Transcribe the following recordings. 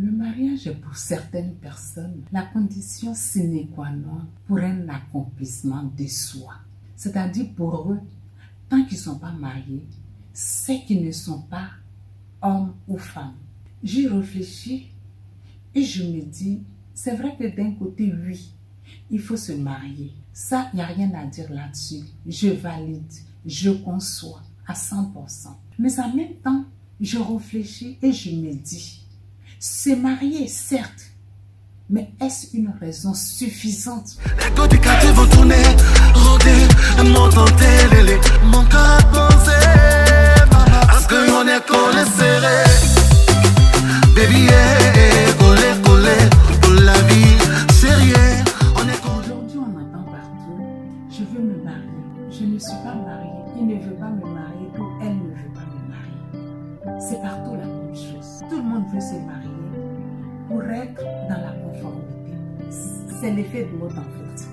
Le mariage est pour certaines personnes la condition sine qua non pour un accomplissement de soi. C'est-à-dire pour eux, tant qu'ils ne sont pas mariés, c'est qu'ils ne sont pas hommes ou femmes. J'y réfléchis et je me dis, c'est vrai que d'un côté, oui, il faut se marier. Ça, il n'y a rien à dire là-dessus. Je valide, je conçois à 100%. Mais en même temps, je réfléchis et je me dis, se marier, certes, mais est-ce une raison suffisante? Les gars du quartier vont tourner, rôder, monter, lélé, mon cœur pensé, parce qu'on est collé serré, baby, collé, pour la vie, sérieux, on est collé. Aujourd'hui, on entend partout, je veux me marier, je ne suis pas mariée, il ne veut pas me marier ou elle ne veut pas me marier. C'est partout la même chose. Tout le monde veut se marier pour être dans la conformité. C'est l'effet de mode en fait.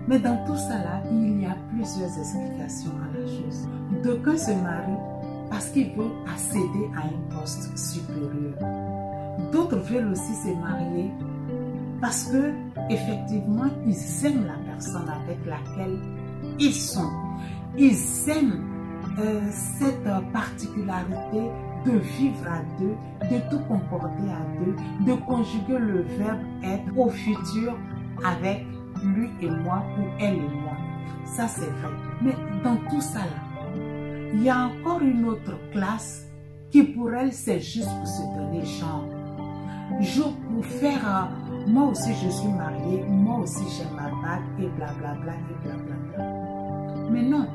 Mais dans tout ça là, il y a plusieurs explications à la chose. D'aucuns se marient parce qu'ils veulent accéder à un poste supérieur. D'autres veulent aussi se marier parce que effectivement ils aiment la personne avec laquelle ils sont. Ils aiment cette particularité de vivre à deux, de tout concorder à deux, de conjuguer le verbe être au futur avec lui et moi ou elle et moi. Ça c'est vrai. Mais dans tout ça là, il y a encore une autre classe qui pour elle c'est juste pour se donner genre. Pour faire, moi aussi je suis mariée, moi aussi j'ai ma bague et blablabla et blablabla. Mais non.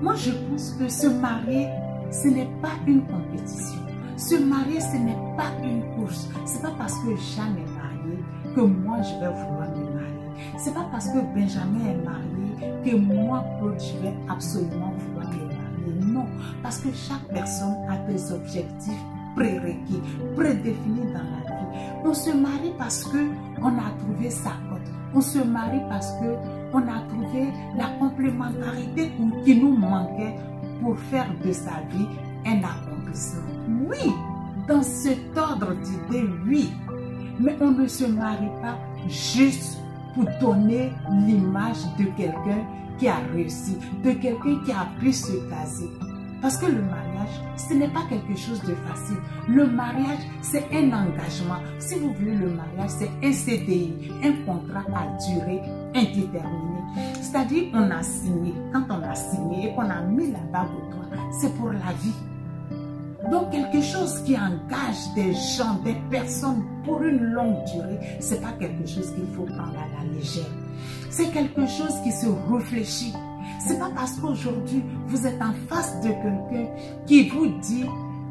Moi je pense que se marier, ce n'est pas une compétition. Se marier, ce n'est pas une course. C'est pas parce que Jeanne est mariée que moi je vais vouloir me marier. C'est pas parce que Benjamin est marié que moi, Claude, je vais absolument vouloir me marier. Non, parce que chaque personne a des objectifs prérequis, prédéfinis dans la vie. On se marie parce que on a trouvé sa cote. On se marie parce que on a trouvé la complémentarité qui nous manquait pour faire de sa vie un accomplissement. Oui, dans cet ordre d'idées, oui. Mais on ne se marie pas juste pour donner l'image de quelqu'un qui a réussi, de quelqu'un qui a pu se caser. Parce que le mariage, ce n'est pas quelque chose de facile. Le mariage, c'est un engagement. Si vous voulez le mariage, c'est un CDI, un contrat à durée indéterminée. C'est-à-dire qu'on a signé. Quand on a signé et qu'on a mis la bague au doigt, c'est pour la vie. Donc quelque chose qui engage des gens, des personnes pour une longue durée, c'est pas quelque chose qu'il faut prendre à la légère. C'est quelque chose qui se réfléchit. C'est pas parce qu'aujourd'hui vous êtes en face de quelqu'un qui vous dit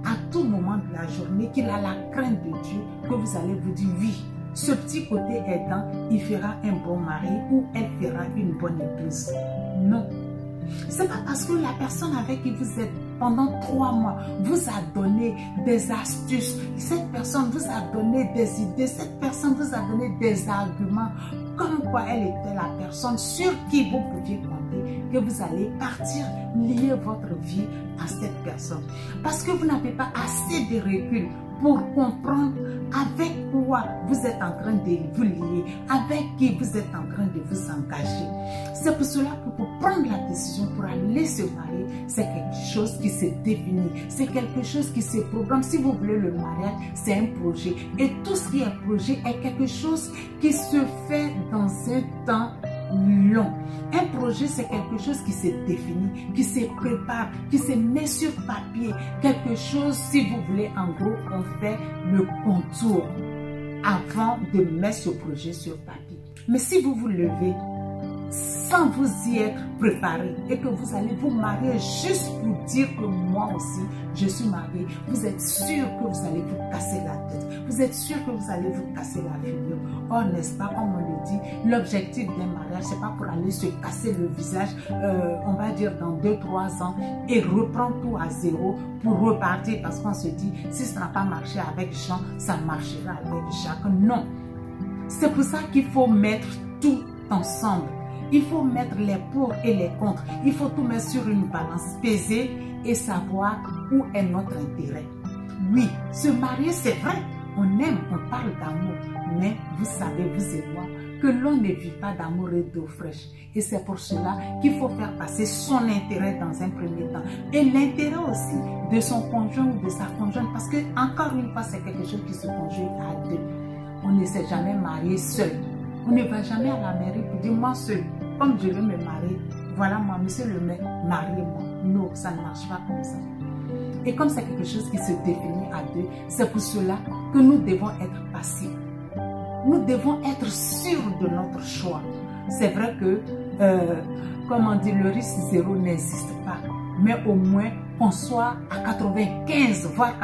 à tout moment de la journée qu'il a la crainte de Dieu que vous allez vous dire oui. Ce petit côté aidant, il fera un bon mari ou elle fera une bonne épouse. Non. C'est pas parce que la personne avec qui vous êtes pendant 3 mois vous a donné des astuces, cette personne vous a donné des idées, cette personne vous a donné des arguments comme quoi elle était la personne sur qui vous pouviez compter que vous allez partir lier votre vie à cette personne. Parce que vous n'avez pas assez de recul pour comprendre avec quoi vous êtes en train de vous lier, avec qui vous êtes en train de vous engager. C'est pour cela que pour prendre la décision pour aller se marier, c'est quelque chose qui se définit, c'est quelque chose qui se programme. Si vous voulez le mariage, c'est un projet. Et tout ce qui est projet est quelque chose qui se fait dans un temps long. Un projet, c'est quelque chose qui se définit, qui se prépare, qui se met sur papier. Quelque chose, si vous voulez, en gros, on fait le contour avant de mettre ce projet sur papier. Mais si vous vous levez sans vous y être préparé et que vous allez vous marier juste pour dire que moi aussi je suis mariée, vous êtes sûr que vous allez vous casser la tête, vous êtes sûr que vous allez vous casser la figure. Or, n'est-ce pas, comme on le dit, l'objectif d'un mariage, c'est pas pour aller se casser le visage, on va dire dans 2-3 ans et reprendre tout à zéro pour repartir parce qu'on se dit, si ça n'a pas marché avec Jean, ça marchera avec Jacques. Non, c'est pour ça qu'il faut mettre tout ensemble. Il faut mettre les pour et les contre. Il faut tout mettre sur une balance, peser et savoir où est notre intérêt. Oui, se marier, c'est vrai. on aime, on parle d'amour, mais vous savez, vous et moi, que l'on ne vit pas d'amour et d'eau fraîche. Et c'est pour cela qu'il faut faire passer son intérêt dans un premier temps. Et l'intérêt aussi de son conjoint ou de sa conjointe. Parce que, encore une fois, c'est quelque chose qui se conjugue à deux. On ne s'est jamais marié seul. On ne va jamais à la mairie pour dire, moi seul, comme je veux me marier, voilà moi, monsieur le maire, mariez-moi. Non, ça ne marche pas comme ça. Et comme c'est quelque chose qui se définit à deux, c'est pour cela que nous devons être passifs. Nous devons être sûrs de notre choix. C'est vrai que, comment dire, le risque zéro n'existe pas. Mais au moins, qu'on soit à 95, voire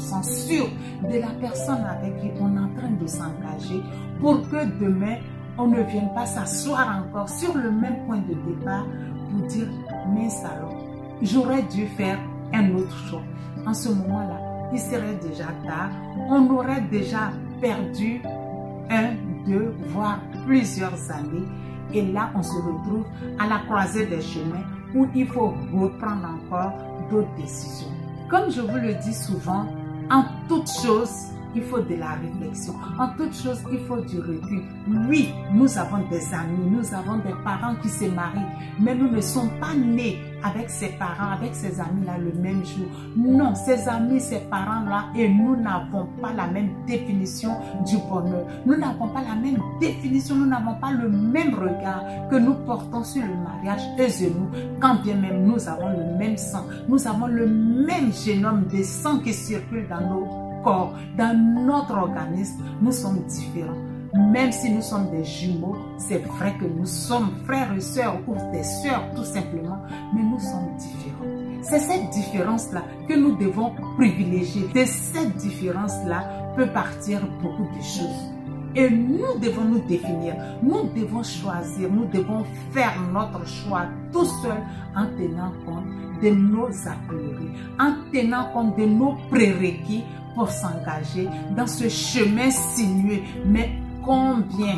97% sûr de la personne avec qui on est en train de s'engager pour que demain, on ne vienne pas s'asseoir encore sur le même point de départ pour dire, mais alors, j'aurais dû faire un autre choix. En ce moment-là, il serait déjà tard. On aurait déjà perdu 1, 2, voire plusieurs années. Et là, on se retrouve à la croisée des chemins où il faut reprendre encore d'autres décisions. Comme je vous le dis souvent, en toute chose, il faut de la réflexion. En toute chose, il faut du recul. Oui, nous avons des amis, nous avons des parents qui se marient, mais nous ne sommes pas nés avec ces parents, avec ces amis-là le même jour. Non, ces amis, ces parents-là et nous n'avons pas la même définition du bonheur. Nous n'avons pas la même définition, nous n'avons pas le même regard que nous portons sur le mariage, eux et nous, quand bien même nous avons le même sang, nous avons le même génome de sang qui circule dans nos corps, dans notre organisme. Nous sommes différents. Même si nous sommes des jumeaux, c'est vrai que nous sommes frères et sœurs ou des sœurs tout simplement, mais nous sommes différents. C'est cette différence-là que nous devons privilégier. De cette différence-là peut partir beaucoup de choses. Et nous devons nous définir, nous devons choisir, nous devons faire notre choix tout seul en tenant compte de nos a priori, en tenant compte de nos prérequis pour s'engager dans ce chemin sinueux. Mais combien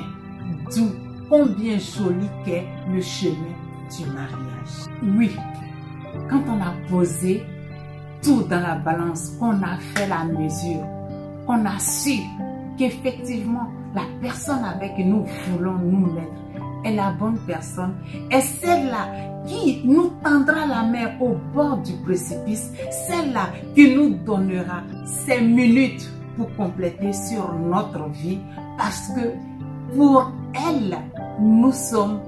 doux, combien joli qu'est le chemin du mariage. Oui, quand on a posé tout dans la balance, qu'on a fait la mesure, qu'on a su qu'effectivement la personne avec qui nous voulons nous mettre est la bonne personne, est celle-là qui nous tendra la main au bord du précipice, celle-là qui nous donnera ces minutes pour compléter sur notre vie, parce que pour elle, nous sommes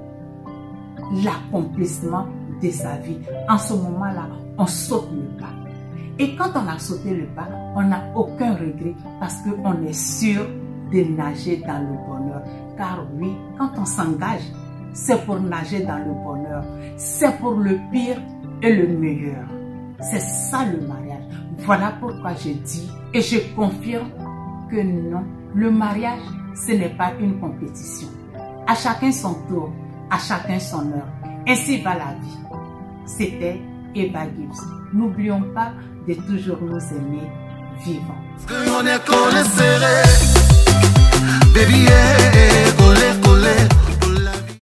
l'accomplissement de sa vie. En ce moment-là, on saute le pas. Et quand on a sauté le pas, on n'a aucun regret parce qu'on est sûr de nager dans le bonheur. Car oui, quand on s'engage, c'est pour nager dans le bonheur. C'est pour le pire et le meilleur. C'est ça le mariage. Voilà pourquoi je dis et je confirme que non, le mariage, ce n'est pas une compétition. À chacun son tour, à chacun son heure. Ainsi va la vie. C'était Eva Gibbs. N'oublions pas de toujours nous aimer vivants. Que on est collé serré, baby, yeah.